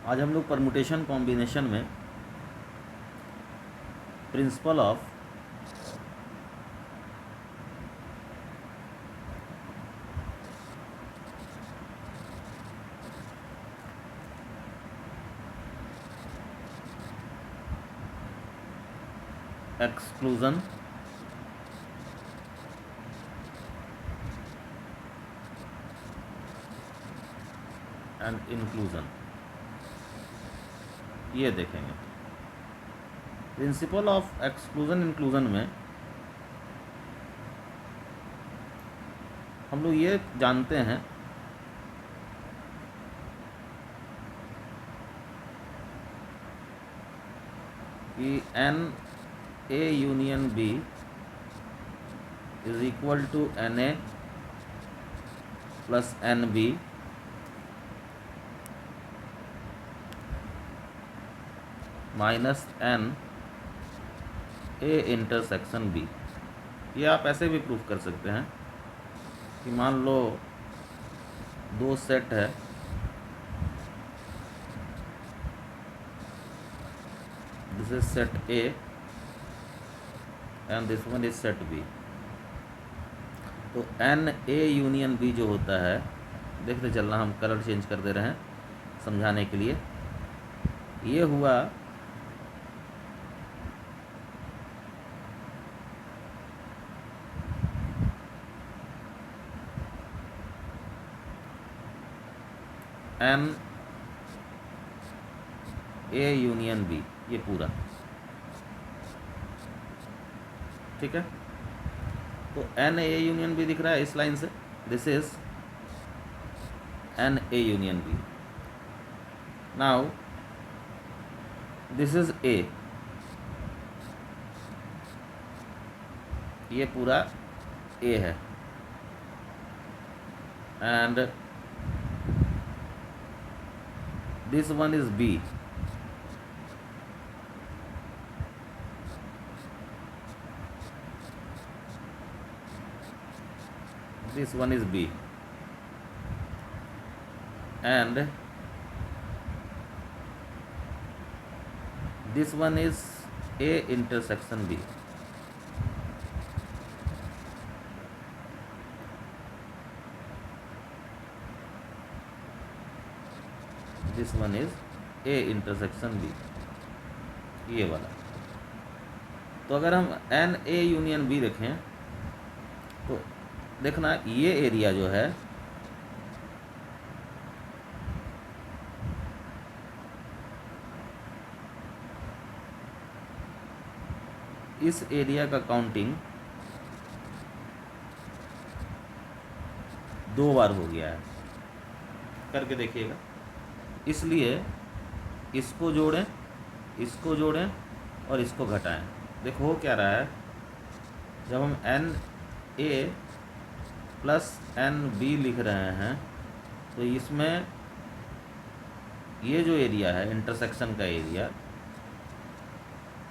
आज हम लोग परमुटेशन कॉम्बिनेशन में principle of exclusion and inclusion ये देखेंगे। प्रिंसिपल ऑफ एक्सक्लूजन इंक्लूजन में हम लोग ये जानते हैं कि N A union B is equal to N A plus N B minus N A intersection B. ये आप ऐसे भी प्रूफ कर सकते हैं कि मान लो दो सेट है, this is set A and this one is set B. तो एन ए यूनियन बी जो होता है, देखते चलना, हम कलर चेंज कर दे रहे हैं समझाने के लिए। ये हुआ एन ए यूनियन बी, ये पूरा, ठीक है। तो एन ए यूनियन बी दिख रहा है इस लाइन से, this is n A union B. Now this is A, ये पूरा ए है, and this one is B, this one is B, and this one is A intersection B. This one is A intersection B, ये वाला। तो अगर हम n A union B रखें तो देखना ये एरिया जो है इस एरिया का काउंटिंग 2 बार हो गया है, करके देखिएगा। इसलिए इसको जोड़ें, इसको जोड़ें और इसको घटाएं। देखो हो क्या रहा है, जब हम n A plus N B लिख रहे हैं तो इसमें ये जो एरिया है इंटरसेक्शन का एरिया,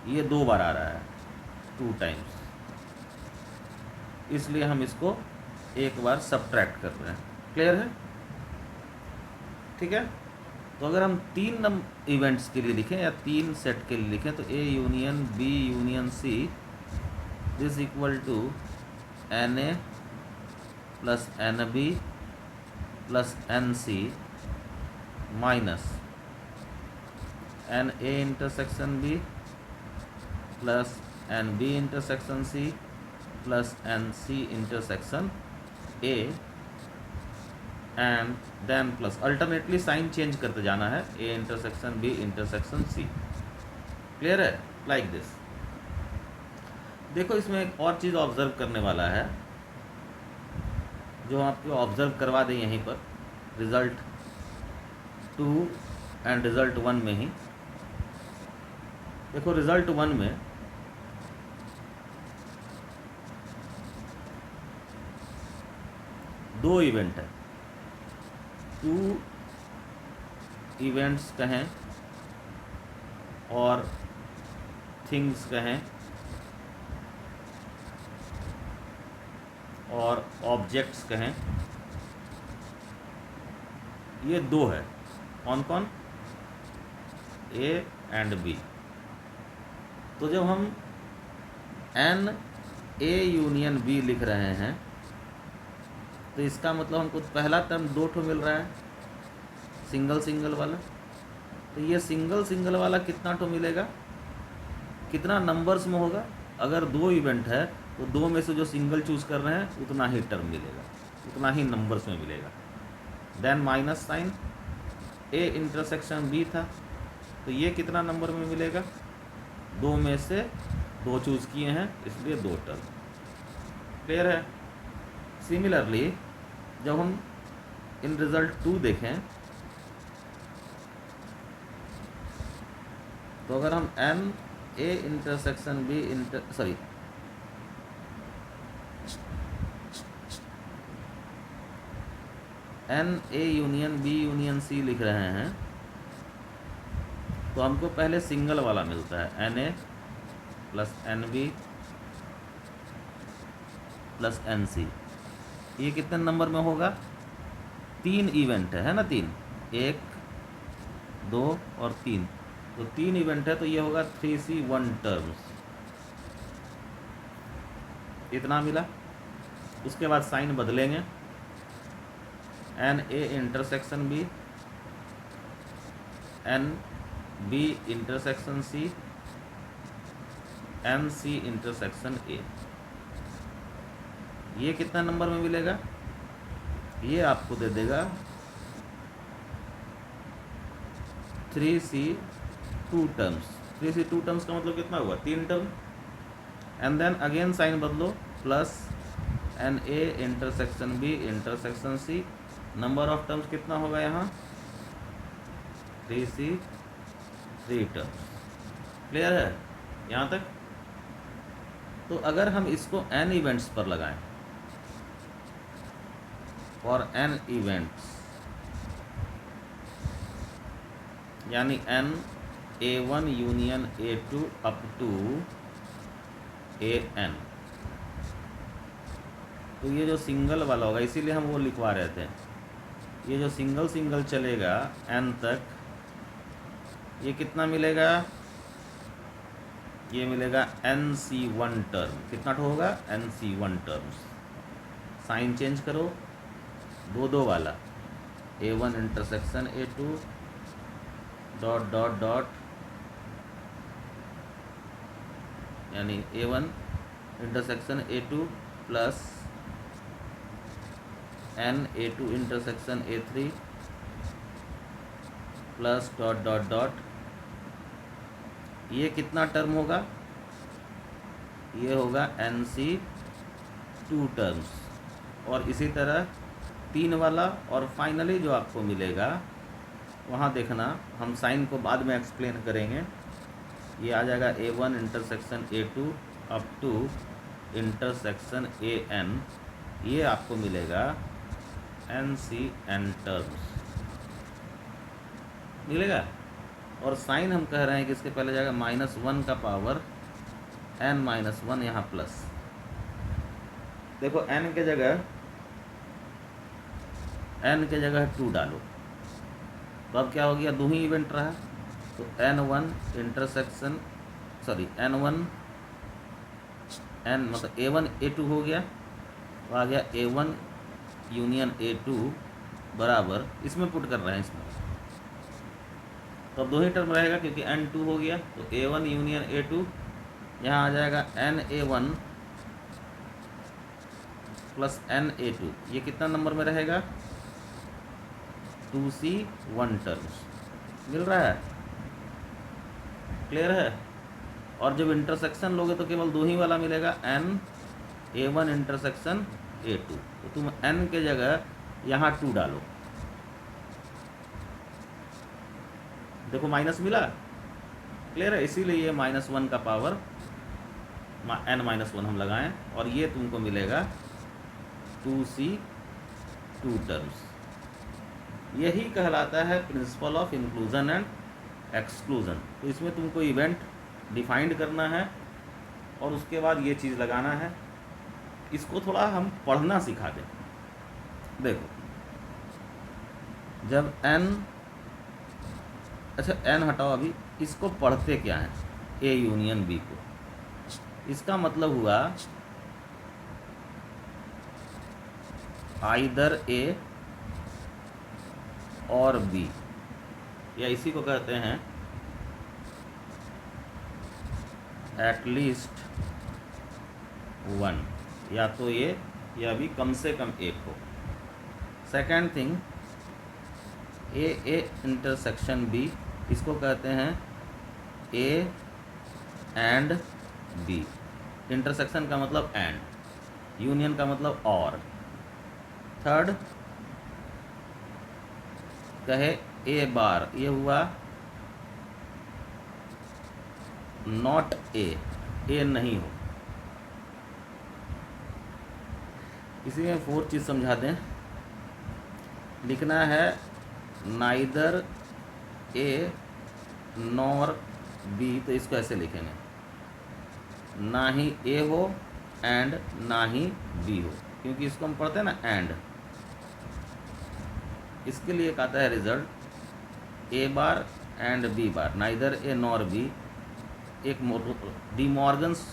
ये 2 बार आ रहा है, 2 टाइम्स। इसलिए हम इसको एक बार सब्ट्रैक्ट कर रहे हैं। क्लियर है? ठीक है। तो अगर हम 3 इवेंट्स के लिए लिखें या 3 सेट के लिए लिखें तो A union B union C this equal to N A plus N B plus N C minus N A intersection B plus N B intersection C plus N C intersection A, and then plus alternately sign change करते जाना है, A intersection B intersection C. Clear है? Like this. देखो इसमें एक और चीज़ observe करने वाला है जो हम आपको ऑब्जर्व करवा दें यहीं पर, रिजल्ट 2 एंड रिजल्ट 1 में ही। देखो रिजल्ट 1 में दो इवेंट है, 2 इवेंट्स कहें और थिंग्स कहें और ऑब्जेक्ट्स कहें, ये 2 है। कौन कौन? A and B. तो जब हम एन ए यूनियन बी लिख रहे हैं तो इसका मतलब हमको पहला टर्म दो ठो मिल रहा है, सिंगल सिंगल वाला। तो ये सिंगल सिंगल वाला कितना ठो मिलेगा, कितना नंबर्स में होगा? अगर दो इवेंट है तो दो में से जो सिंगल चूज़ कर रहे हैं उतना ही टर्म मिलेगा, उतना ही नंबर्स में मिलेगा। Then minus sign, A intersection B था तो ये कितना नंबर में मिलेगा? दो में से दो चूज़ किए हैं इसलिए दो टर्म। क्लियर है? सिमिलरली जब हम इन रिजल्ट 2 देखें तो अगर हम n A intersection B n A union B union C लिख रहे हैं तो हमको पहले सिंगल वाला मिलता है n A plus N B plus N C. ये कितने नंबर में होगा? 3 इवेंट है ना, 3, 1 2 और 3, तो 3 इवेंट है तो ये होगा 3C 1 टर्म्स, इतना मिला। उसके बाद साइन बदलेंगे, n A intersection B, N B intersection C, N C intersection A. ये कितना नंबर में मिलेगा? ये आपको दे देगा 3C 2 टर्म्स। 3C 2 टर्म्स का मतलब कितना हुआ? 3 term. And then again sign बदलो, plus N A intersection B intersection C. Number of terms कितना होगा यहाँ? 3C 3 terms. क्लियर है यहाँ तक? तो अगर हम इसको n इवेंट्स पर लगाएं, फॉर n इवेंट्स, यानी n A1 union A2 up to AN, तो ये जो सिंगल वाला होगा, इसीलिए हम वो लिखवा रहे थे, ये जो सिंगल सिंगल चलेगा n तक, ये कितना मिलेगा? ये मिलेगा NC1 टर्म। कितना होगा? NC1 terms. साइन चेंज करो, दो दो वाला, A1 intersection A2 dot dot dot, यानी A1 intersection A2 plus N A2 intersection A3 plus dot dot dot. ये कितना टर्म होगा? ये होगा NC2 टर्म्स। और इसी तरह 3 वाला, और फाइनली जो आपको मिलेगा वहाँ देखना, हम साइन को बाद में एक्सप्लेन करेंगे। ये आ जाएगा A1 intersection A2 up to intersection AN, ये आपको मिलेगा NCN टर्म्स मिलेगा। और साइन हम कह रहे हैं कि इसके पहले जाएगा -1 का पावर n-1 यहाँ प्लस। देखो n के जगह 2 डालो, तो अब क्या हो गया? दो ही इवेंट रहा, तो N1 इंटरसेक्शन N1 n मतलब A1 A2 हो गया, तो आ गया A1 यूनियन A2 बराबर, इसमें पुट कर रहे हैं इसमें, तो अब दो ही टर्म रहेगा क्योंकि N2 हो गया, तो A1 यूनियन A2, यहाँ आ जाएगा NA1 प्लस NA2। ये कितना नंबर में रहेगा? 2C 1 टर्म्स मिल रहा है। क्लियर है? और जब इंटरसेक्शन लोगे तो केवल दो ही वाला मिलेगा, N A1 इंटरसेक्शन A2, तो तुम N के जगह यहाँ 2 डालो, देखो माइनस मिला। क्लियर है? इसीलिए ये -1 का पावर n-1 हम लगाएं, और ये तुमको मिलेगा 2C 2 टर्म्स। यही कहलाता है principle of inclusion and exclusion. तो इसमें तुमको इवेंट डिफाइंड करना है और उसके बाद ये चीज़ लगाना है। इसको थोड़ा हम पढ़ना सिखा दें। देखो, जब n अच्छा एन हटाओ अभी, इसको पढ़ते क्या है, ए यूनियन बी को, इसका मतलब हुआ आइदर ए और बी, या इसी को कहते हैं एटलीस्ट वन, या तो ये या भी कम से कम एक हो। Second thing, A intersection B, इसको कहते हैं ए एंड बी। इंटरसेक्शन का मतलब एंड, यूनियन का मतलब और। थर्ड कहे ए बार, ये हुआ नॉट ए नहीं हो। इसी में फोर्थ चीज़ समझा दें, लिखना है नाइदर ए नॉर बी, तो इसको ऐसे लिखेंगे, ना ही ए हो एंड ना ही बी हो, क्योंकि इसको हम पढ़ते हैं ना एंड। इसके लिए कहता है result A bar and B bar, neither A nor B. एक डी मॉर्गन्स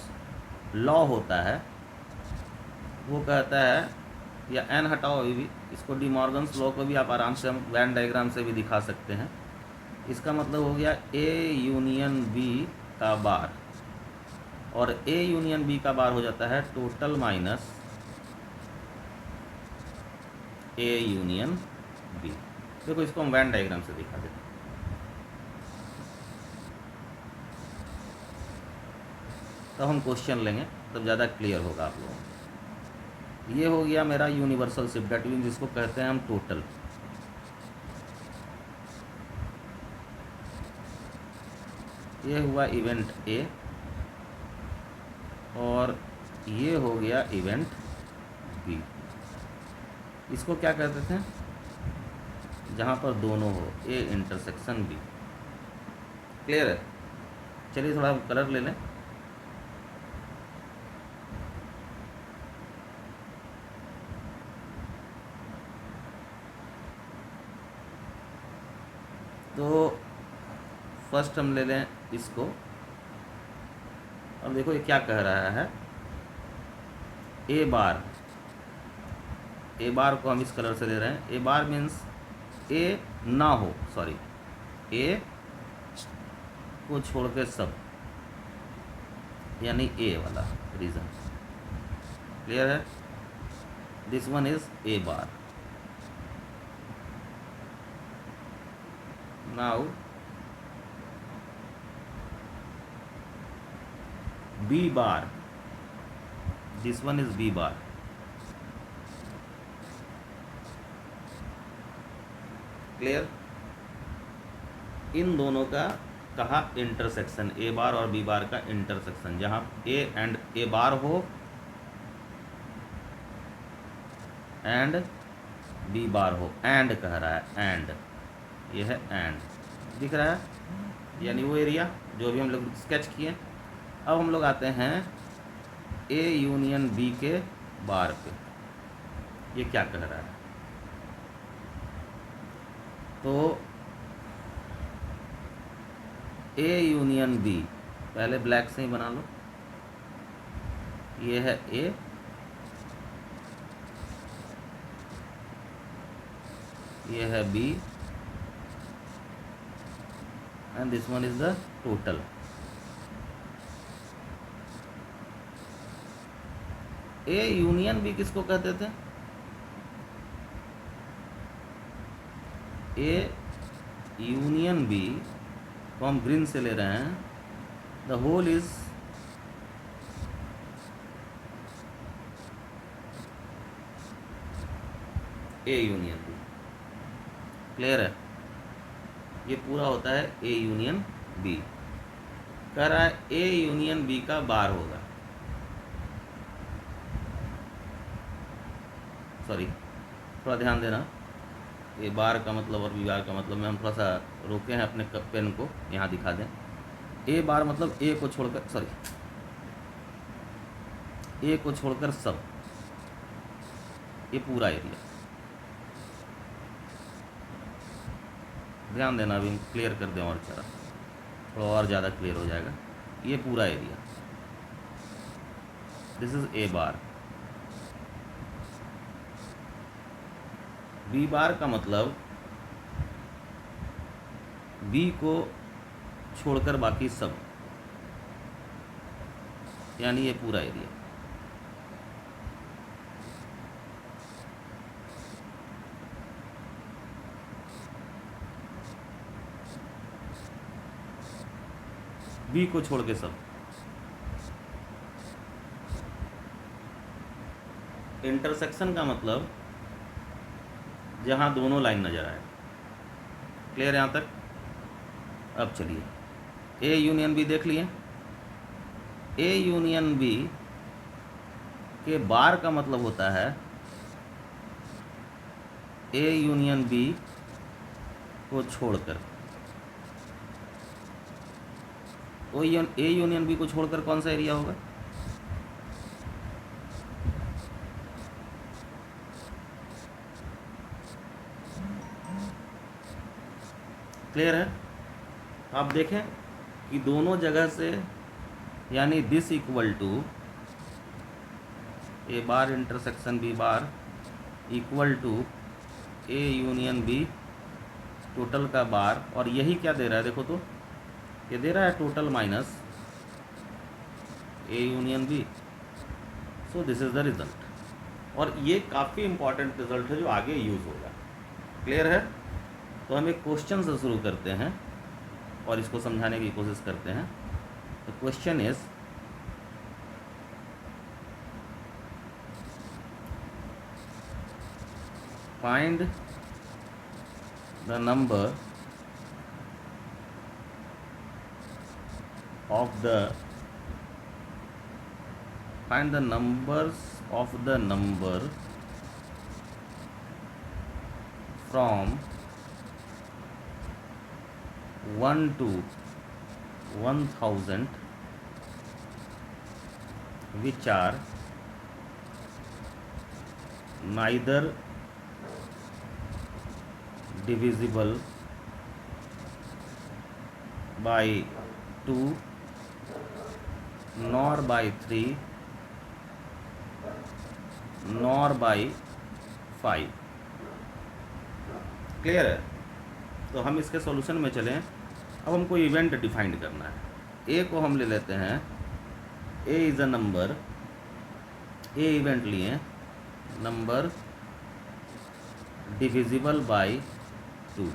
लॉ होता है, वो कहता है, या एन हटाओ अभी भी, इसको डी मॉर्गन्स लॉ को भी आप आराम से हम वेन डायग्राम से भी दिखा सकते हैं। इसका मतलब हो गया ए यूनियन बी का बार, और ए यूनियन बी का बार हो जाता है total minus A union B. देखो इसको हम वेन डायग्राम से दिखा देते हैं। तो हम क्वेश्चन लेंगे तब ज़्यादा क्लियर होगा आप लोगों को। ये हो गया मेरा यूनिवर्सल शिफ्ट, दैट मीन्स जिसको कहते हैं हम टोटल। ये हुआ इवेंट ए, और ये हो गया इवेंट बी। इसको क्या कहते थे, जहाँ पर दोनों हो, ए इंटरसेक्शन बी। क्लियर है? चलिए थोड़ा कलर ले लें। तो फर्स्ट हम ले लें इसको, अब देखो ये क्या कह रहा है, ए बार, ए बार को हम इस कलर से ले रहे हैं। ए बार मीन्स ए ना हो, सॉरी, ए को छोड़ के सब, यानी ए वाला रीजन। क्लियर है? This one is A bar. Now B bar, this one is B bar. Clear? इन दोनों का कहा इंटरसेक्शन, ए बार और बी बार का इंटरसेक्शन, जहां ए एंड ए बार हो एंड बी बार हो। एंड कह रहा है, एंड, ये है एंड, दिख रहा है, यानी वो एरिया जो भी हम लोग स्केच किए। अब हम लोग आते हैं ए यूनियन बी के बार पे, ये क्या कह रहा है। तो ए यूनियन बी, पहले ब्लैक से ही बना लो, ये है ए, ये है B, and this one is the total. A union B किसको कहते थे? ए यूनियन बी को हम ग्रीन से ले रहे हैं, the whole is A union B. Clear है? ये पूरा होता है ए यूनियन बी। कह रहा है ए यूनियन बी का बार होगा, सॉरी थोड़ा ध्यान देना, ए बार का मतलब और बी बार का मतलब में हम थोड़ा सा रोके हैं अपने पेन को, यहाँ दिखा दें। ए बार मतलब ए को छोड़कर, सॉरी, ए को छोड़कर सब, ये पूरा एरिया। ध्यान देना, अभी क्लियर कर दें और ज़रा, थोड़ा और ज़्यादा क्लियर हो जाएगा। ये पूरा area, this is A bar. B bar का मतलब बी को छोड़कर बाकी सब, यानी ये पूरा एरिया। बी को छोड़ के सब। इंटरसेक्शन का मतलब जहाँ दोनों लाइन नज़र आए। क्लियर यहाँ तक? अब चलिए ए यूनियन बी देख लिए। ए यूनियन बी के बार का मतलब होता है ए यूनियन बी को छोड़कर। ए यूनियन बी को छोड़कर कौन सा एरिया होगा? क्लियर है? आप देखें कि दोनों जगह से, यानी this equal to A bar intersection B bar equal to A union B total का बार, और यही क्या दे रहा है देखो तो, ये दे रहा है total minus A union B. So this is the result, और ये काफ़ी इंपॉर्टेंट रिजल्ट है जो आगे यूज़ होगा। क्लियर है? तो हम एक क्वेश्चन से शुरू करते हैं और इसको समझाने की कोशिश करते हैं। तो question is, find the number of the find the numbers of the number from 1 to 1000 which are neither divisible by 2 nor by 3 nor by 5। Clear है? तो हम इसके सॉल्यूशन में चलें। अब हमको इवेंट डिफाइन करना है। ए को हम ले लेते हैं, A is a number, A event लिए नंबर डिविजिबल बाय 2,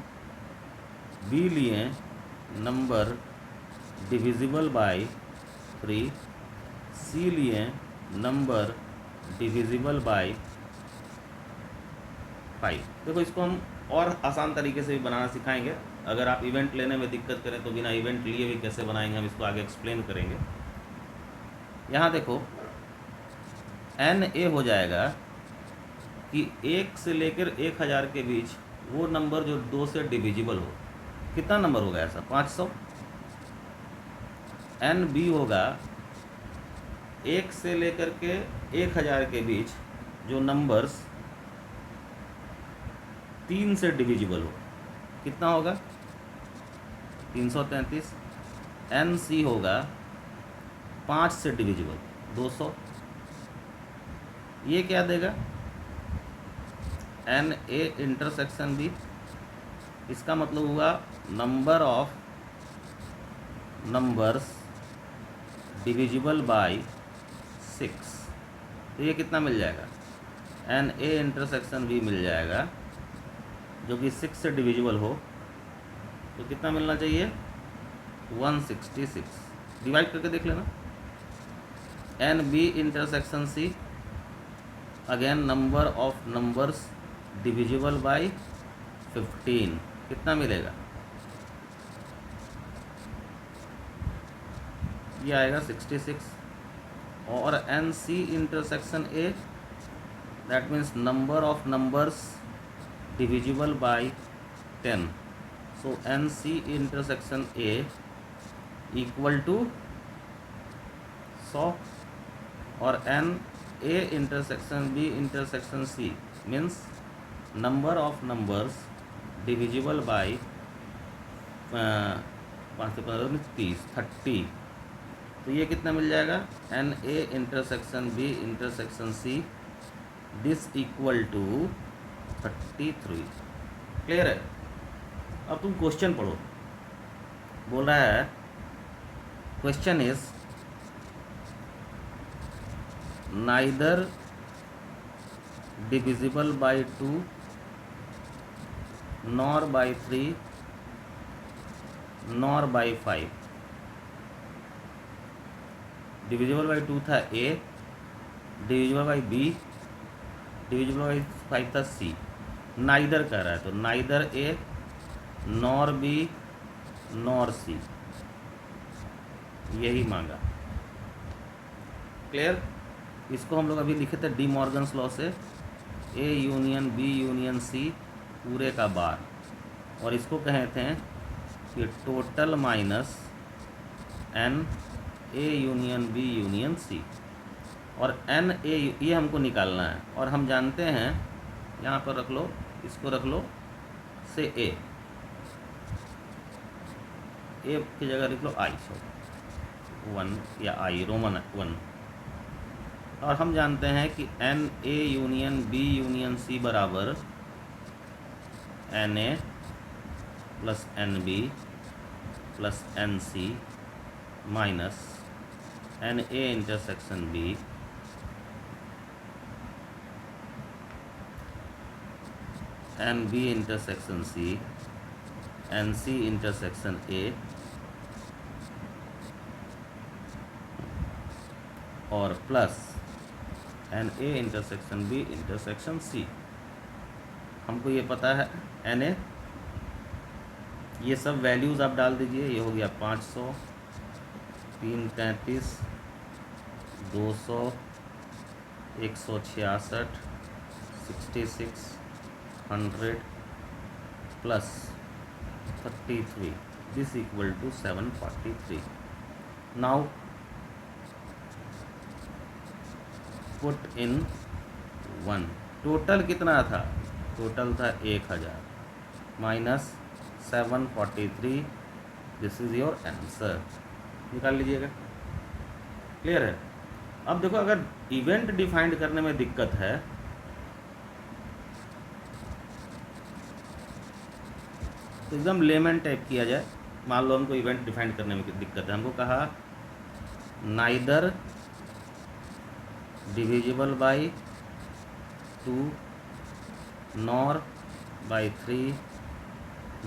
बी लिए नंबर डिविजिबल बाय 3, सी लिए नंबर डिविजिबल बाय 5। देखो इसको हम और आसान तरीके से भी बनाना सिखाएंगे। अगर आप इवेंट लेने में दिक्कत करें तो बिना इवेंट लिए भी कैसे बनाएंगे हम इसको आगे एक्सप्लेन करेंगे। यहाँ देखो एन ए हो जाएगा कि 1 से लेकर 1000 के बीच वो नंबर जो 2 से डिविजिबल हो। कितना नंबर होगा ऐसा? 500। एन बी होगा 1 से लेकर के 1000 के बीच जो नंबर्स 3 से डिविजिबल हो। कितना होगा? 333। एन सी होगा 5 से डिविजिबल 200। ये क्या देगा? एन ए इंटरसेक्शन बी, इसका मतलब हुआ number of numbers divisible bye 6। तो ये कितना मिल जाएगा? एन ए इंटरसेक्शन बी मिल जाएगा जो कि 6 से डिविजिबल हो। तो कितना मिलना चाहिए? 166। डिवाइड करके देख लेना। N B intersection C, again number of numbers divisible by 15। कितना मिलेगा? ये आएगा 66। और n C intersection A, that means number of numbers divisible by 10। So n C intersection A equal to 100। और n A intersection B intersection C means number of numbers divisible by 5 से 15 30 30। तो ये कितना मिल जाएगा, N A intersection B intersection C this equal to 33। Clear है। अब तुम क्वेश्चन पढ़ो। बोल रहा है question is neither divisible by 2 nor by 3 nor by 5। Divisible by 2 था A, divisible by B, divisible by 5 था सी। नाइदर कह रहा है तो neither A nor B nor C, यही मांगा। क्लियर। इसको हम लोग अभी लिखे थे डी मॉर्गन्स लॉ से, A union B union C पूरे का बार, और इसको कहे थे कि total minus N A union B union C. और एन ए ये हमको निकालना है, और हम जानते हैं, यहाँ पर रख लो, इसको रख लो से ए की जगह लिख लो आई, सो 1 या आई रोमन 1। और हम जानते हैं कि N A union B union C बराबर N A plus N B plus N C minus N A intersection B N B intersection C N C intersection A और plus N A intersection B intersection C. हमको ये पता है n ए, ये सब values आप डाल दीजिए। ये हो गया 500, 333, 200, 166, 66, 100 plus 33 this equal to 743। Now put in 1। Total कितना था, टोटल था 1000 minus 743, this is your answer. निकाल लीजिएगा। क्लियर है। अब देखो, अगर इवेंट डिफाइंड करने में दिक्कत है तो एकदम लेमन टाइप किया जाए। मान लो हमको इवेंट डिफाइंड करने में दिक्कत है, हमको कहा neither divisible by 2 nor by 3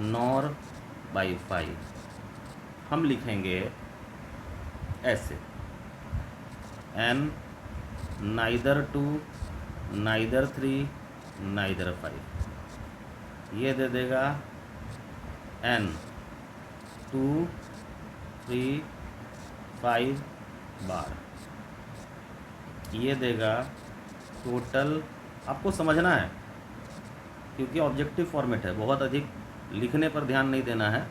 nor by 5। हम लिखेंगे ऐसे, एन नाइदर 2 नाइदर 3 नाइदर 5। ये दे देगा एन 2 3 5 बार। ये देगा टोटल, आपको समझना है क्योंकि ऑब्जेक्टिव फॉर्मेट है, बहुत अधिक लिखने पर ध्यान नहीं देना है।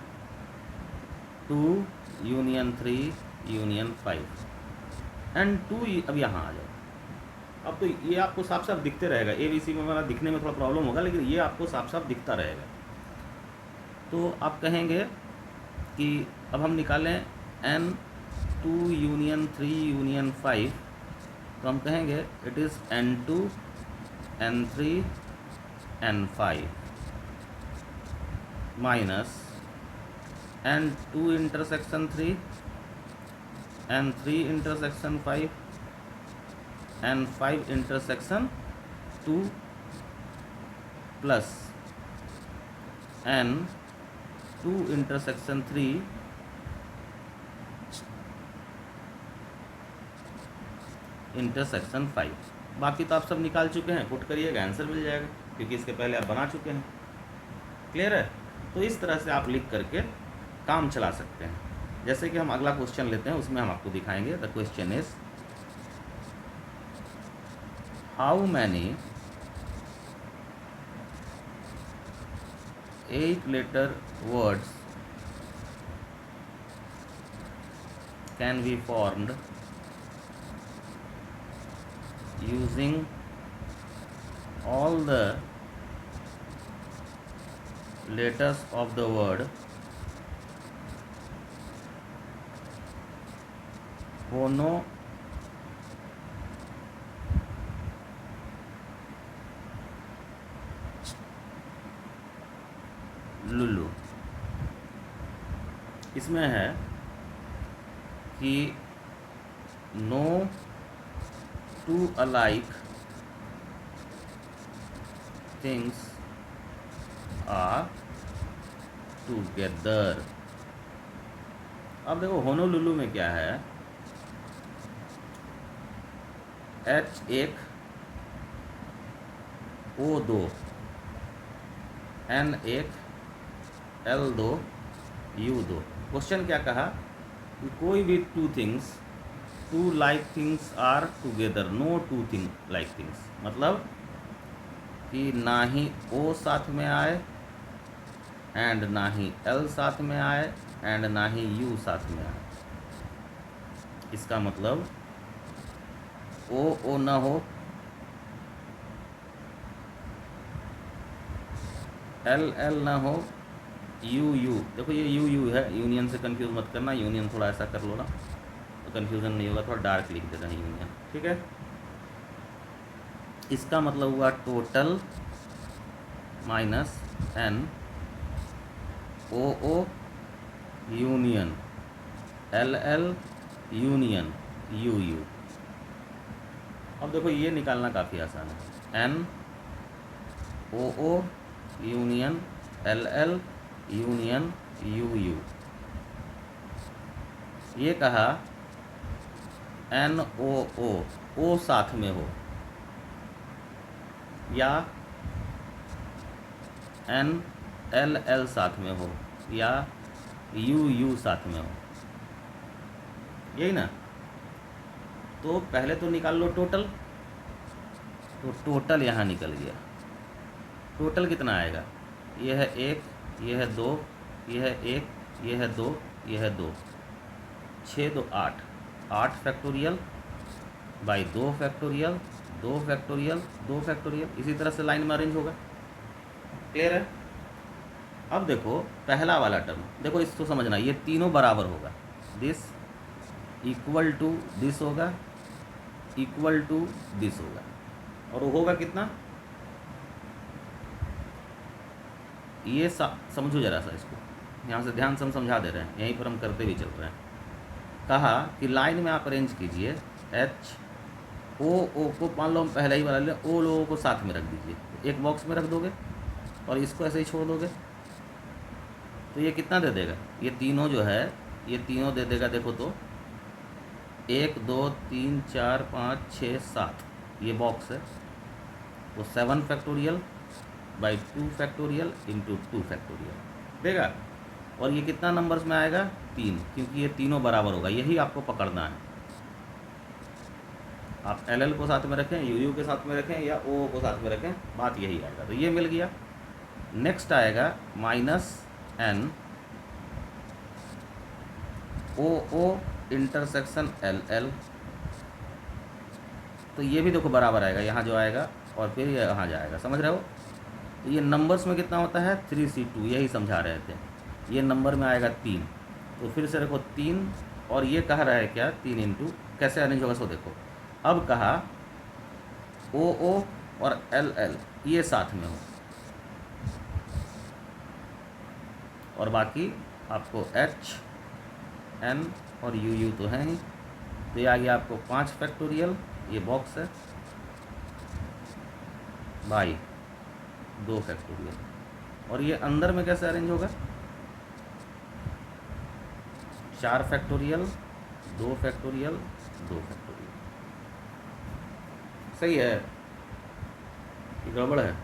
2 यूनियन 3 यूनियन 5 एंड 2। अब यहाँ आ जाओ। अब तो ये आपको साफ साफ दिखते रहेगा। ए बी सी में हमारा दिखने में थोड़ा प्रॉब्लम होगा, लेकिन ये आपको साफ साफ दिखता रहेगा। तो आप कहेंगे कि अब हम निकालें एन 2 यूनियन 3 यूनियन 5, तो हम कहेंगे it is N2 N3 N5 minus N2 intersection 3 N3 intersection 5 N5 intersection 2 plus N2 intersection 3 intersection 5। बाकी तो आप सब निकाल चुके हैं, पुट करिएगा, आंसर मिल जाएगा क्योंकि इसके पहले आप बना चुके हैं। क्लियर है। तो इस तरह से आप लिख करके काम चला सकते हैं। जैसे कि हम अगला क्वेश्चन लेते हैं, उसमें हम आपको दिखाएंगे। The question is how many 8 letter words can be formed using all the letters of the word होनो लुलु। इसमें है कि no two alike things are together. अब देखो होनोलुलु में क्या है, H एक, O दो, N एक, L दो, U दो। क्वेश्चन क्या कहा कि कोई भी two things, two like things are together, no two thing like things, मतलब कि ना ही O साथ में आए एंड ना ही L साथ में आए एंड ना ही U साथ में आए। इसका मतलब O ना हो, L ना हो, U। देखो ये U है, यूनियन से कंफ्यूज मत करना, यूनियन थोड़ा ऐसा कर लो ना तो कंफ्यूजन नहीं होगा, थोड़ा डार्क लिख देना है यूनियन, ठीक है। इसका मतलब हुआ total minus N O union LL union U। अब देखो ये निकालना काफ़ी आसान है, N O union LL union U। ये कहा NO साथ में हो या NLL साथ में हो या U साथ में हो, यही ना। तो पहले तो निकाल लो टोटल, तो टोटल यहाँ निकल गया। टोटल कितना आएगा, ये है 1, ये है 2, ये है 1, ये है 2, ये है 2, 6 2 8, 8 factorial by 2 factorial, 2 factorial, 2 factorial, इसी तरह से लाइन में अरेंज होगा। क्लियर है। अब देखो पहला वाला टर्म, देखो इसको समझना, ये तीनों बराबर होगा, दिस इक्वल टू दिस होगा, इक्वल टू दिस होगा, और वो होगा कितना, ये समझो जरा सा इसको, यहाँ से ध्यान से हम समझा दे रहे हैं, यहीं पर हम करते भी चल रहे हैं। कहा कि लाइन में आप अरेंज कीजिए, H O को मान लो हम पहले ही बना लें, O लोगों को साथ में रख दीजिए, एक बॉक्स में रख दोगे और इसको ऐसे ही छोड़ दोगे, तो ये कितना दे देगा, ये तीनों जो है ये तीनों दे देगा। देखो तो 1 2 3 4 5 6 7 ये बॉक्स है, तो 7 factorial by 2 factorial into 2 factorial देगा। और ये कितना नंबर्स में आएगा, 3, क्योंकि ये तीनों बराबर होगा, यही आपको पकड़ना है। आप LL को साथ में रखें, U के साथ में रखें या O को साथ में रखें, बात यही आएगा। तो ये मिल गया। नेक्स्ट आएगा minus N O intersection LL, तो ये भी देखो बराबर आएगा, यहाँ जो आएगा और फिर ये यहाँ जाएगा, समझ रहे हो। तो ये नंबर्स में कितना होता है, 3C2, यही समझा रहे थे। ये नंबर में आएगा 3, तो फिर से देखो 3, और ये कह रहा है क्या, 3 इंटू, कैसे अरेंज होगा सो देखो। अब कहा O और LL ये साथ में हो, और बाकी आपको H N और U तो है ही, तो ये आ गया आपको 5 फैक्टोरियल, ये बॉक्स है, बाई 2 फैक्टोरियल, और ये अंदर में कैसे अरेंज होगा, 4 फैक्टोरियल, 2 फैक्टोरियल, 2 फैक्टोरियल। सही है कि गड़बड़ है,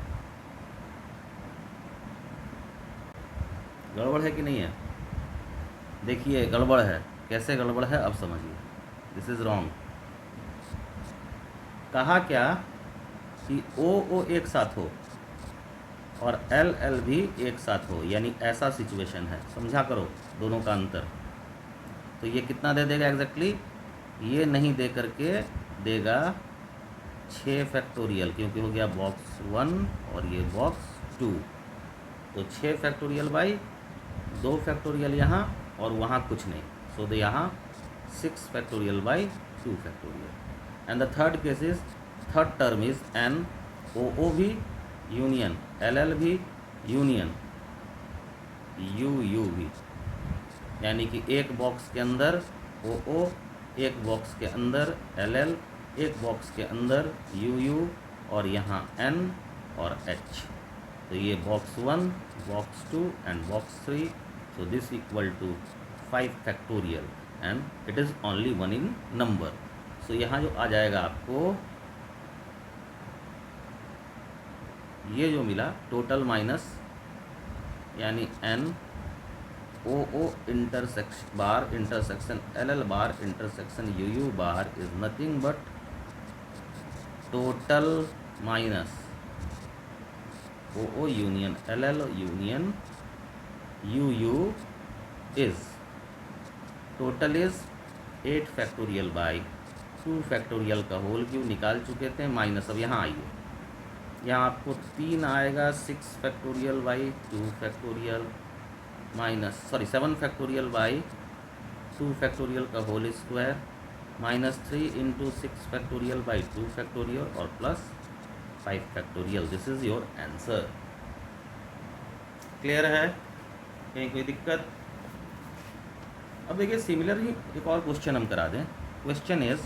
गड़बड़ है कि नहीं है। देखिए गड़बड़ है, कैसे गड़बड़ है अब समझिए, दिस इज़ रॉन्ग। कहा क्या कि O एक साथ हो और LL भी एक साथ हो, यानी ऐसा सिचुएशन है, समझा करो दोनों का अंतर। तो ये कितना दे देगा एग्जैक्टली, ये नहीं दे करके देगा 6 फैक्टोरियल, क्योंकि हो गया बॉक्स 1 और ये बॉक्स 2, तो 6 फैक्टोरियल बाई 2 फैक्टोरियल यहाँ और वहाँ कुछ नहीं, सो दे यहाँ 6 factorial by 2 factorial. And the third case is, third term is n oo भी union ll भी union uu भी, यानी कि एक बॉक्स के अंदर oo, एक बॉक्स के अंदर ll, एक बॉक्स के अंदर uu और यहाँ n और h. तो ये box 1, box 2 and box 3. So this equal to 5 factorial and it is only 1 in number. सो यहाँ जो आ जाएगा आपको ये जो मिला टोटल माइनस, यानी n O intersection bar intersection ll bar intersection uu bar is nothing but total minus O union ll union uu is total is 8 factorial by 2 factorial का होल क्यूब निकाल चुके थे माइनस. अब यहाँ आइए, यहाँ आपको 3 आएगा 6 factorial by 2 factorial minus 7 factorial by 2 factorial का whole square minus 3 into 6 factorial by 2 factorial और plus 5 factorial. This is your answer. Clear है? कहीं कोई दिक्कत? अब देखिए सिमिलर ही एक और क्वेश्चन हम करा दें. Question is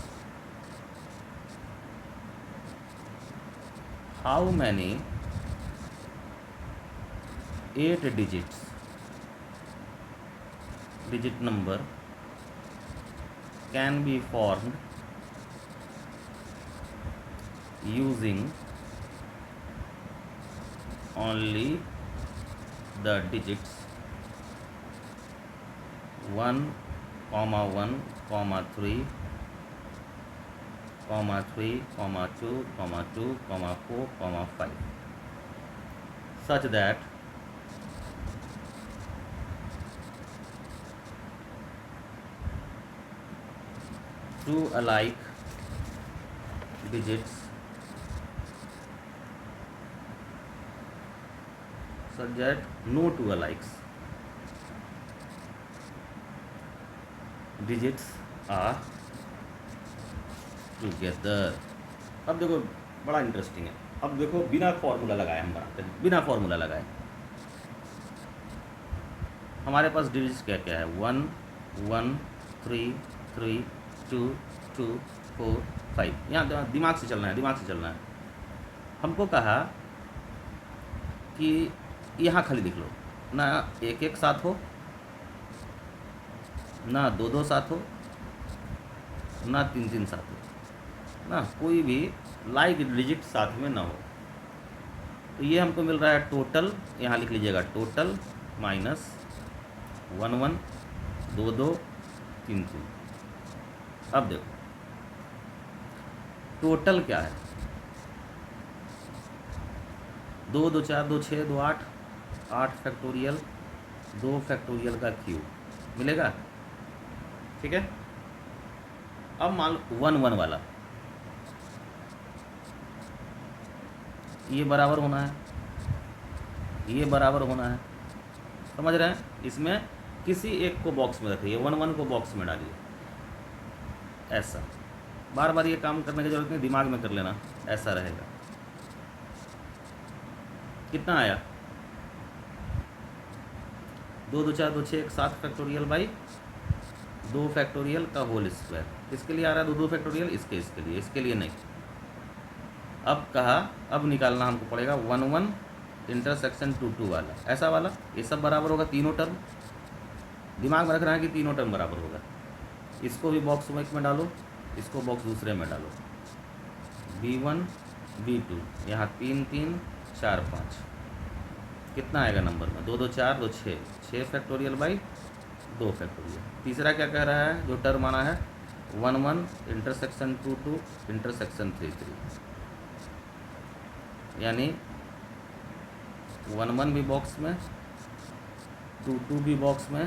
how many 8 digit number can be formed using only the digits 1, 1, 3, 3, 2, 2, 4, 5, such that two alike digits such that no two alikes digits are together. अब देखो बड़ा इंटरेस्टिंग है. अब देखो बिना फॉर्मूला लगाए हम बनाते हैं, बिना फॉर्मूला लगाए. हमारे पास डिजिट्स क्या क्या है? 1, 1, 3, 3, 2, 2, 4, 5. यहाँ दिमाग से चलना है, दिमाग से चलना है. हमको कहा कि यहाँ खाली लिख लो, ना एक एक साथ हो, ना दो दो साथ हो, ना तीन तीन साथ हो, ना कोई भी लाइक डिजिट साथ में ना हो. तो ये हमको मिल रहा है टोटल. यहाँ लिख लीजिएगा टोटल माइनस 1, 1, 2, 2, 3, 3. अब देखो टोटल क्या है? 2, 2, 4, 2, 6, 2, 8, 8 फैक्टोरियल 2 फैक्टोरियल का क्यूब मिलेगा. ठीक है. अब मान लो 1, 1 वाला ये बराबर होना है, ये बराबर होना है. समझ रहे हैं? इसमें किसी एक को बॉक्स में रखिए, 1, 1 को बॉक्स में डालिए. ऐसा बार बार ये काम करने की जरूरत नहीं, दिमाग में कर लेना. ऐसा रहेगा. कितना आया? 2, 2, 4, 2, 6, 7 फैक्टोरियल बाई 2 फैक्टोरियल का होल स्क्वायर. किसके लिए आ रहा है 2 फैक्टोरियल? इसके लिए, इसके लिए नहीं. अब कहा अब निकालना हमको पड़ेगा 1, 1 इंटरसेक्शन 2, 2 वाला. ऐसा वाला ये सब बराबर होगा, तीनों टर्म दिमाग में रख रहा है कि तीनों टर्म बराबर होगा. इसको भी बॉक्स में एक में डालो, इसको बॉक्स दूसरे में डालो. B1, B2 यहाँ 3, 3, 4, 5. कितना आएगा नंबर में? 2, 2, 4, 2, 6, 6 फैक्टोरियल बाई 2 फैक्टोरियल. तीसरा क्या कह रहा है? जो टर्म आना है 1, 1 इंटरसेक्शन 2, 2 इंटरसेक्शन 3, 3. यानी 1, 1 भी बॉक्स में, 2, 2 भी बॉक्स में,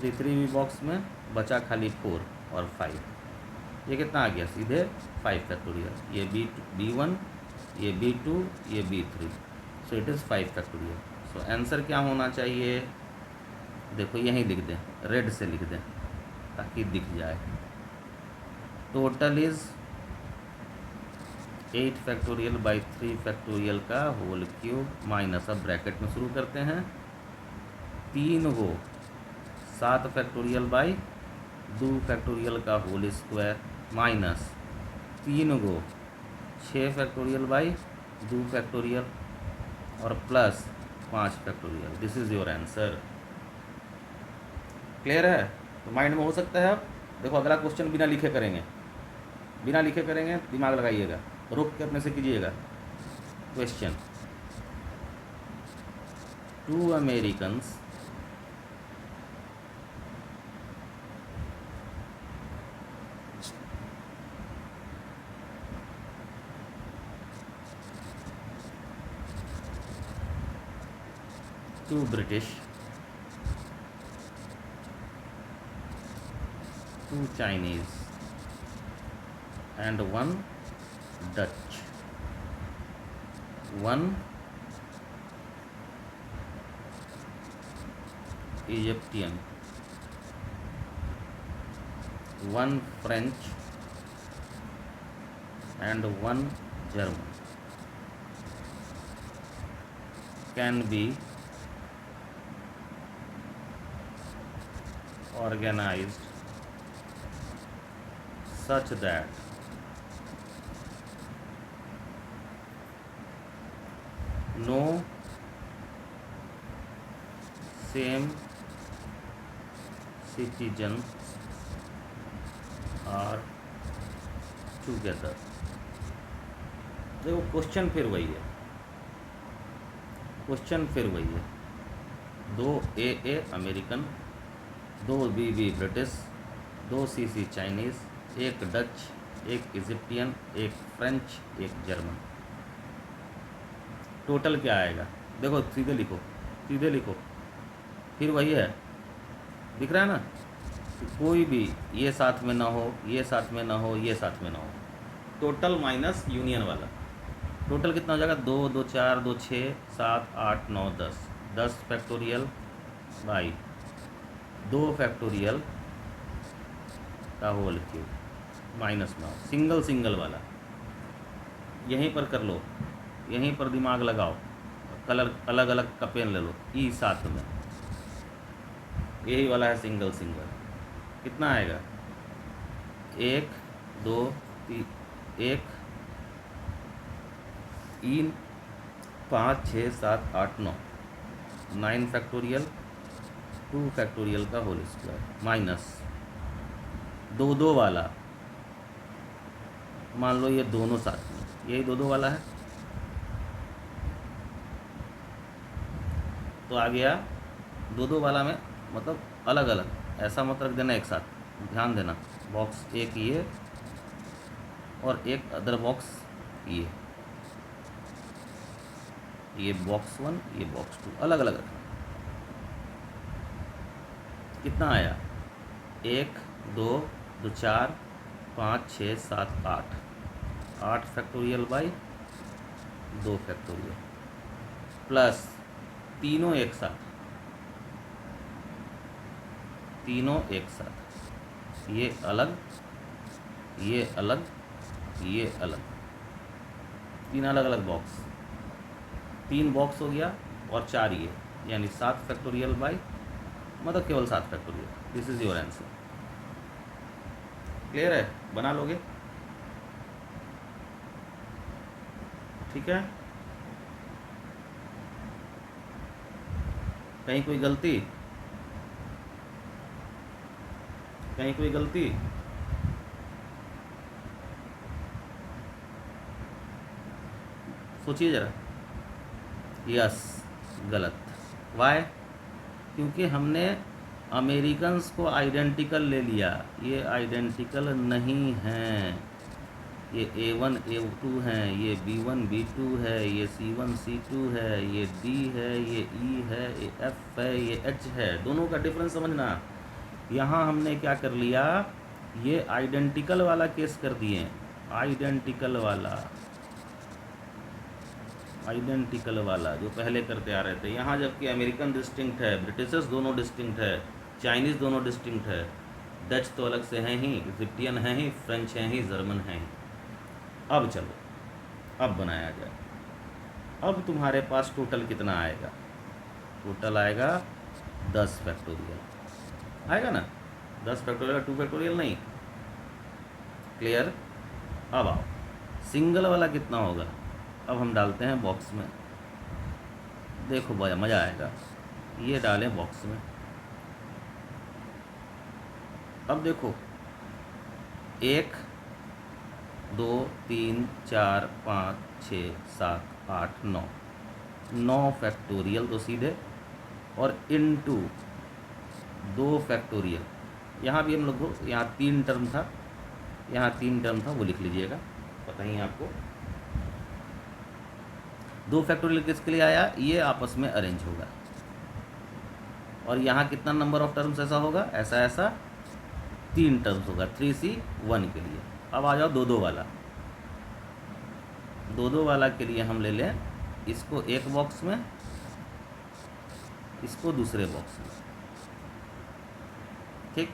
3, 3 भी बॉक्स में, बचा खाली 4 और 5. ये कितना आ गया? सीधे 5 फैक्टोरियल. ये B1, ये B2, ये B3. So it is 5 factorial. So answer क्या होना चाहिए? देखो यहीं लिख दें, रेड से लिख दें. ताकि दिख जाए। Total is 8 factorial by 3 factorial का होल क्यूब माइनस, अब ब्रैकेट में शुरू करते हैं, 3 गो 7 फैक्टोरियल बाई 2 फैक्टोरियल का होल स्क्वायर माइनस 3 गो 6 फैक्टोरियल बाई 2 फैक्टोरियल और plus 5 factorial. This is your answer. Clear है? तो माइंड में हो सकता है। अब देखो अगला क्वेश्चन बिना लिखे करेंगे, बिना लिखे करेंगे, दिमाग लगाइएगा, रुक के अपने से कीजिएगा। Question, 2 Americans two British, 2 Chinese and 1 Dutch, 1 Egyptian, 1 French and 1 German can be organized such that no same citizens are together। देखो क्वेश्चन फिर वही है, क्वेश्चन फिर वही है। 2 A American, 2 B British, 2 C Chinese, 1 Dutch, 1 Egyptian, 1 French, 1 German. Total क्या आएगा? देखो सीधे लिखो, सीधे लिखो, फिर वही है, दिख रहा है ना? कोई भी ये साथ में ना हो, ये साथ में ना हो, ये साथ में ना हो। टोटल माइनस यूनियन वाला, टोटल कितना हो जाएगा? 2 2 4 2 6 7 8 9 10, 10 फैक्टोरियल बाई 2 फैक्टोरियल का whole cube minus 9। Single single वाला यहीं पर कर लो, यहीं पर दिमाग लगाओ, कलर अलग अलग का पेन ले लो, ई साथ में, यही वाला है सिंगल सिंगल। कितना आएगा? 1 2 3 1 3 5 6 7 8 9, 9 फैक्टोरियल 2 फैक्टोरियल का होल स्क्वायर माइनस 2 2 वाला, मान लो ये दोनों साथ में, यही 2 2 वाला है, तो आ गया 2 2 वाला में, मतलब अलग अलग, ऐसा मत रख देना एक साथ, ध्यान देना। बॉक्स एक ये और एक अदर बॉक्स ये बॉक्स 1, ये बॉक्स 2, अलग अलग रखना। कितना आया? 1 2 2 4 5 6 7 8, 8 फैक्टोरियल बाई 2 फैक्टोरियल प्लस तीनों एक साथ, तीनों एक साथ, ये अलग, ये अलग, ये अलग, 3 अलग अलग बॉक्स, 3 बॉक्स हो गया और 4 ये, यानी 7 फैक्टोरियल बाई, मतलब केवल 7 factorial. This is your answer. Clear है? बना लोगे? ठीक है? कहीं कोई गलती? कहीं कोई गलती? सोचिए जरा। यस, गलत। वाई? क्योंकि हमने अमेरिकन्स को आइडेंटिकल ले लिया, ये आइडेंटिकल नहीं हैं, ये A1 A2 हैं, ये B1 B2 है, ये C1 C2 है, ये D है, ये E है, ये F है, ये H है। दोनों का डिफरेंस समझना। यहाँ हमने क्या कर लिया, ये आइडेंटिकल वाला केस कर दिए, आइडेंटिकल वाला, आइडेंटिकल वाला जो पहले करते आ रहे थे। यहाँ जबकि अमेरिकन डिस्टिंक्ट है, ब्रिटिशर्स दोनों डिस्टिंक्ट है, चाइनीज़ दोनों डिस्टिंक्ट है, डच तो अलग से हैं ही, इजिप्टियन हैं ही, फ्रेंच हैं ही, जर्मन हैं ही। अब चलो, अब बनाया जाए। अब तुम्हारे पास टोटल कितना आएगा? टोटल आएगा 10 फैक्टोरियल आएगा ना, 10 फैक्टोरियल, 2 फैक्टोरियल नहीं। क्लियर? अब आओ, सिंगल वाला कितना होगा? अब हम डालते हैं बॉक्स में, देखो मज़ा आएगा। ये डालें बॉक्स में। अब देखो, 1 2 3 4 5 6 7 8 9, 9 फैक्टोरियल तो सीधे, और इनटू 2 फैक्टोरियल। यहाँ भी हम लोग को, यहाँ 3 टर्म था, यहाँ 3 टर्म था, वो लिख लीजिएगा, पता ही है आपको। 2 फैक्टोरियल किसके लिए आया? ये आपस में अरेंज होगा। और यहाँ कितना नंबर ऑफ टर्म्स ऐसा होगा? ऐसा 3 टर्म्स होगा, 3C1 के लिए। अब आ जाओ 2-2 वाला। 2-2 वाला के लिए हम ले लें इसको एक बॉक्स में, इसको दूसरे बॉक्स में। ठीक,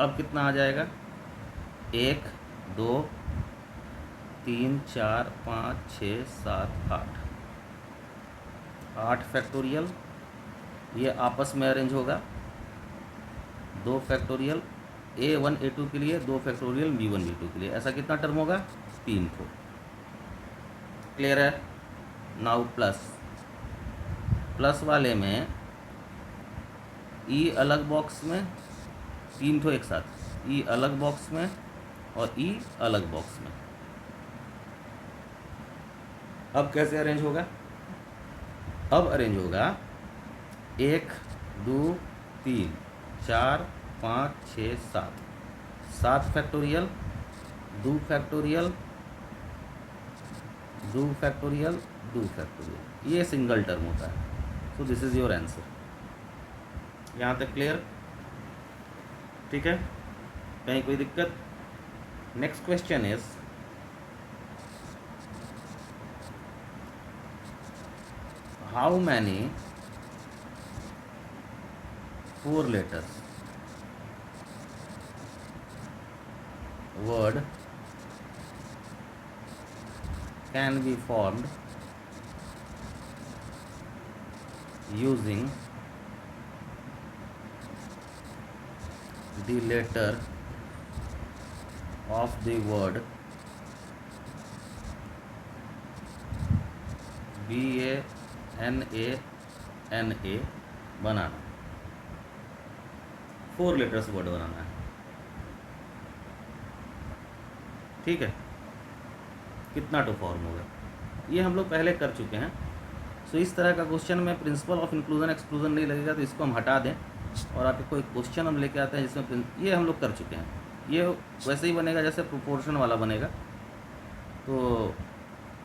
अब कितना आ जाएगा? 1 2 3 4 5 6 7 8, 8 फैक्टोरियल, ये आपस में अरेंज होगा। 2 फैक्टोरियल A1 A2 के लिए, 2 फैक्टोरियल B1 B2 के लिए। ऐसा कितना टर्म होगा? 3 ठो। क्लियर है? नाउ प्लस वाले में E अलग बॉक्स में, 3 ठो एक साथ, E अलग बॉक्स में और E अलग बॉक्स में। अब कैसे अरेंज होगा? अब अरेंज होगा 1 2 3 4 5 6 7, 7 फैक्टोरियल, 2 फैक्टोरियल, 2 फैक्टोरियल, 2 फैक्टोरियल। ये सिंगल टर्म होता है। सो दिस इज़ योर आंसर। यहाँ तक क्लियर? ठीक है, कहीं कोई दिक्कत? Next question is, how many 4 letters word can be formed using the letter of the word BANANA banana. 4 letters word बनाना है। ठीक है, कितना टू फॉर्म होगा? ये हम लोग पहले कर चुके हैं। सो इस तरह का क्वेश्चन में प्रिंसिपल ऑफ इंक्लूजन एक्सक्लूजन नहीं लगेगा, तो इसको हम हटा दें और आपको कोई क्वेश्चन हम लेके आते हैं जिसमें ये हम लोग कर चुके हैं। ये वैसे ही बनेगा जैसे प्रोपोर्शन वाला बनेगा, तो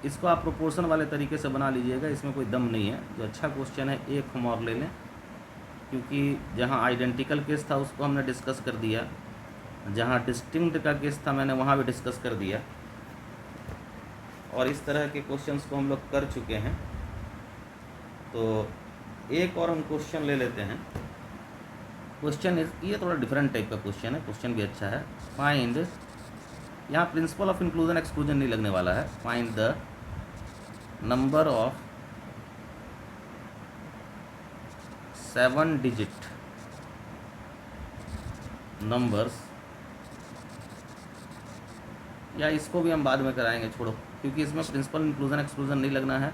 इसको आप प्रोपोर्शन वाले तरीके से बना लीजिएगा, इसमें कोई दम नहीं है। जो अच्छा क्वेश्चन है एक हम और ले लें, क्योंकि जहाँ आइडेंटिकल केस था उसको हमने डिस्कस कर दिया, जहाँ डिस्टिंक्ट का केस था मैंने वहाँ भी डिस्कस कर दिया, और इस तरह के क्वेश्चंस को हम लोग कर चुके हैं। तो एक और हम क्वेश्चन ले लेते हैं। क्वेश्चन इज, ये थोड़ा डिफरेंट टाइप का क्वेश्चन है, क्वेश्चन भी अच्छा है। फाइंड, यहाँ प्रिंसिपल ऑफ इंक्लूजन एक्सक्लूजन नहीं लगने वाला है। Find the number of 7 digit numbers, या इसको भी हम बाद में कराएंगे, छोड़ो, क्योंकि इसमें प्रिंसिपल इंक्लूजन एक्सक्लूजन नहीं लगना है।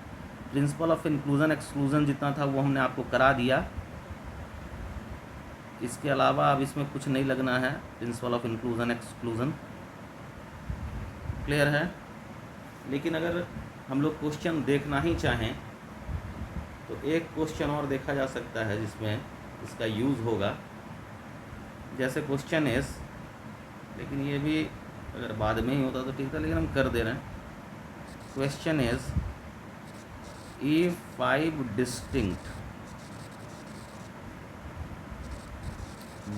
प्रिंसिपल ऑफ इंक्लूजन एक्सक्लूजन जितना था वो हमने आपको करा दिया, इसके अलावा अब इसमें कुछ नहीं लगना है। Principle of inclusion exclusion clear है। लेकिन अगर हम लोग क्वेश्चन देखना ही चाहें तो एक क्वेश्चन और देखा जा सकता है जिसमें इसका यूज़ होगा। जैसे क्वेश्चन इज, लेकिन ये भी अगर बाद में ही होता तो ठीक था, लेकिन हम कर दे रहे हैं। Question is, if 5 distinct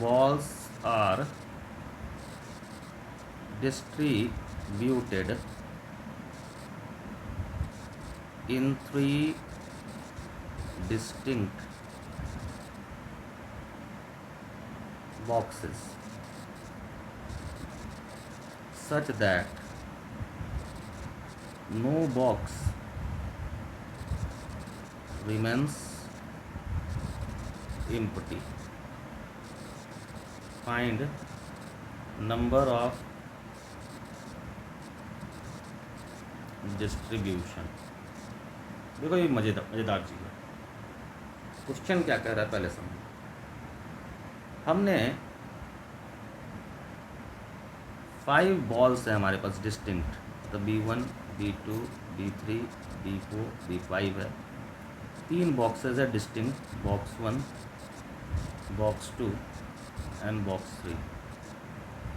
balls are distributed in 3 distinct boxes, such that no box remains empty. Find number of distribution. देखो ये मज़ेदार चीज़ है। क्वेश्चन क्या कह रहा है पहले समझो। हमने 5 बॉल्स है हमारे पास डिस्टिंक्ट, तो B1 B2 B3 B4 B5 है। 3 बॉक्सेस है distinct, box 1 box 2 and box 3।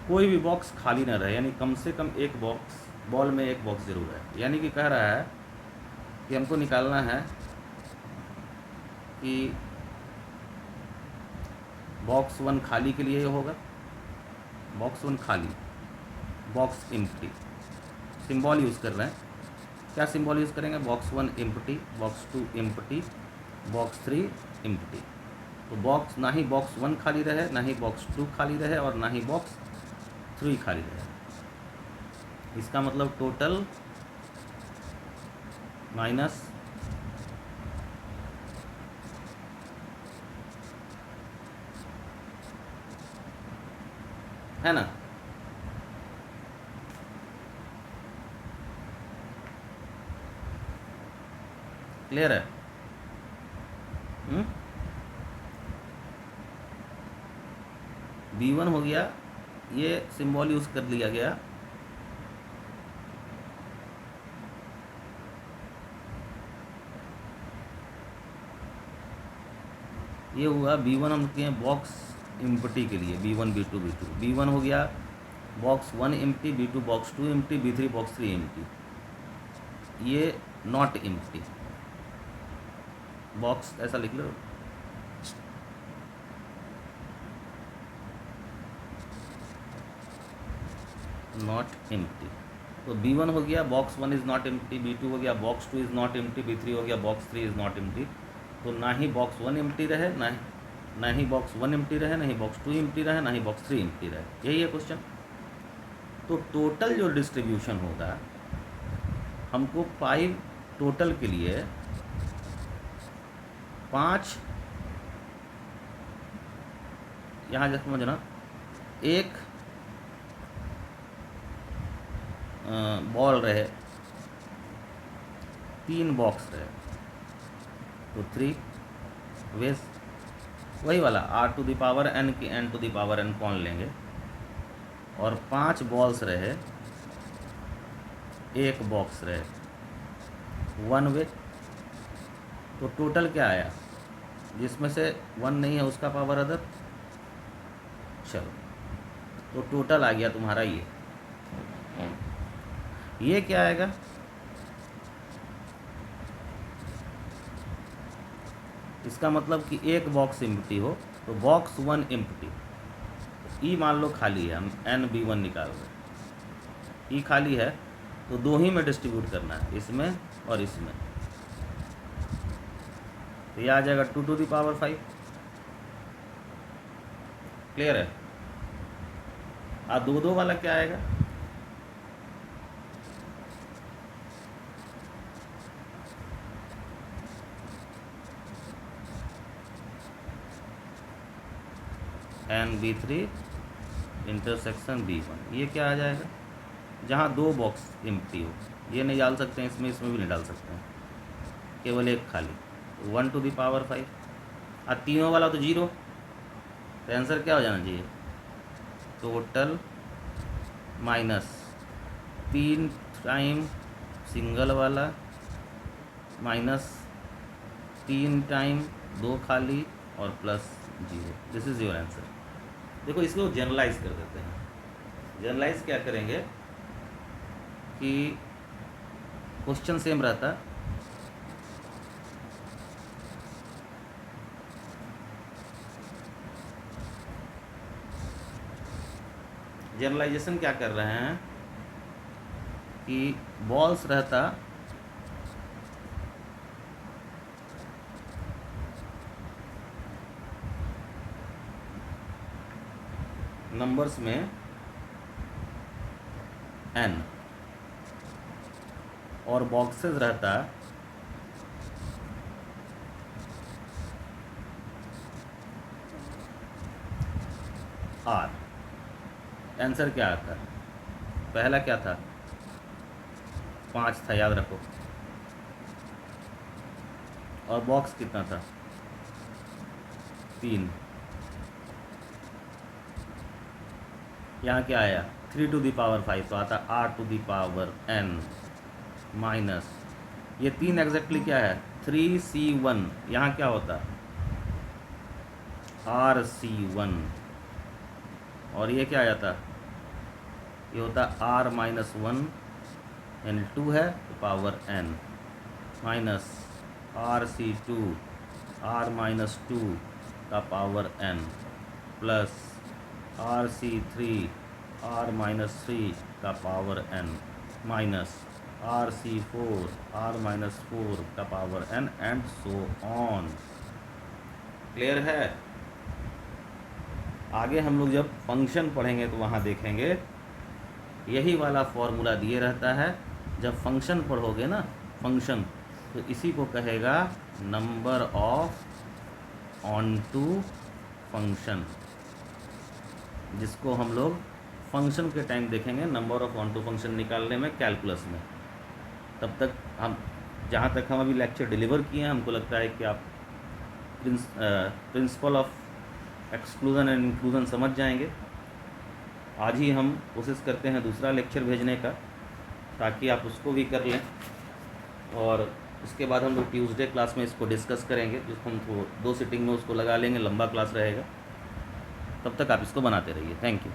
कोई भी बॉक्स खाली ना रहे, यानी कम से कम एक बॉक्स बॉल में एक बॉक्स ज़रूर है। यानी कि कह रहा है कि हमको निकालना है कि बॉक्स 1 खाली के लिए होगा, बॉक्स 1 खाली, बॉक्स एम्प्टी। सिंबल यूज़ कर रहे हैं, क्या सिंबल यूज़ करेंगे? Box 1 empty, box 2 empty, box 3 empty. तो बॉक्स ना ही बॉक्स 1 खाली रहे, ना ही बॉक्स 2 खाली रहे और ना ही बॉक्स 3 खाली रहे। इसका मतलब टोटल माइनस है ना। क्लियर है? B1 हो गया, ये सिंबल यूज़ कर लिया गया। ये हुआ B1 हम किए बॉक्स एम्प्टी के लिए, B1 B2 B2। B1 हो गया box 1 empty, B2 box 2 empty, B3 box 3 empty. ये नॉट एम्प्टी बॉक्स, ऐसा लिख लो। Not empty. तो B1 हो गया box 1 is not empty, B2 हो गया box 2 is not empty, B3 हो गया बॉक्स 3 इज़ नॉट एम्प्टी। तो ना ही बॉक्स 1 एम्प्टी रहे, ना ही बॉक्स 1 एम्प्टी रहे, ना ही बॉक्स 2 एम्प्टी रहे, ना ही बॉक्स 3 एम्प्टी रहे। यही है क्वेश्चन। तो टोटल जो डिस्ट्रीब्यूशन होगा, हमको 5 टोटल के लिए 5 यहाँ जैसे समझना, एक बॉल रहे, 3 बॉक्स रहे, तो 3 वेस, वही वाला r⁴n की n⁴n कौन लेंगे, और 5 बॉल्स रहे, एक बॉक्स रहे, 1 वे। तो टोटल क्या आया? जिसमें से 1 नहीं है उसका पावर अदर। चलो, तो टोटल आ गया तुम्हारा ये क्या आएगा? इसका मतलब कि एक बॉक्स एम्प्टी हो तो बॉक्स 1 एम्प्टी, ई मान लो खाली है, हम NB1 निकाल रहे, ई खाली है तो 2 ही में डिस्ट्रीब्यूट करना है, इसमें और इसमें। तो ये आ जाएगा 2⁵। क्लियर है? 2 वाला क्या आएगा? NB3 intersection B1। ये क्या आ जाएगा? जहाँ 2 बॉक्स एम्प्टी हो, ये नहीं डाल सकते हैं इसमें, इसमें भी नहीं डाल सकते हैं, केवल एक खाली, 1⁵। तीनों वाला तो 0, तो आंसर क्या हो जाना चाहिए? टोटल माइनस 3 टाइम सिंगल वाला, माइनस 3 टाइम 2 खाली, और plus 0। This is your answer. देखो इसको जनरलाइज कर देते हैं। जनरलाइज क्या करेंगे कि क्वेश्चन सेम रहता, जनरलाइजेशन क्या कर रहे हैं कि बॉल्स रहता नंबर्स में n और बॉक्सेस रहता r। आंसर क्या आता? पहला क्या था? 5 था, याद रखो। और बॉक्स कितना था? 3। यहाँ क्या आया? 3 to the power 5, तो आता r to the power n minus ये 3 एग्जैक्टली क्या है? 3c1। यहाँ क्या होता? rc1। और ये क्या आ जाता? ये होता r माइनस 1 यानी 2 है तो power n minus rc2 r minus 2 का power n plus rc3 r minus 3 का power n minus rc4 r minus 4 का power n and so on. Clear है? आगे हम लोग जब फंक्शन पढ़ेंगे तो वहाँ देखेंगे यही वाला फॉर्मूला दिए रहता है। जब फंक्शन पढ़ोगे ना, फंक्शन, तो इसी को कहेगा नंबर ऑफ ऑनटू फंक्शन, जिसको हम लोग फंक्शन के टाइम देखेंगे नंबर ऑफ ऑनटू फंक्शन निकालने में कैलकुलस में। तब तक हम, जहाँ तक हम अभी लेक्चर डिलीवर किए हैं, हमको लगता है कि आप principle of exclusion and inclusion समझ जाएंगे। आज ही हम कोशिश करते हैं दूसरा लेक्चर भेजने का, ताकि आप उसको भी कर लें, और उसके बाद हम लोग ट्यूसडे क्लास में इसको डिस्कस करेंगे, जिसको हम 2 सिटिंग में उसको लगा लेंगे, लंबा क्लास रहेगा। तब तक आप इसको बनाते रहिए। Thank you.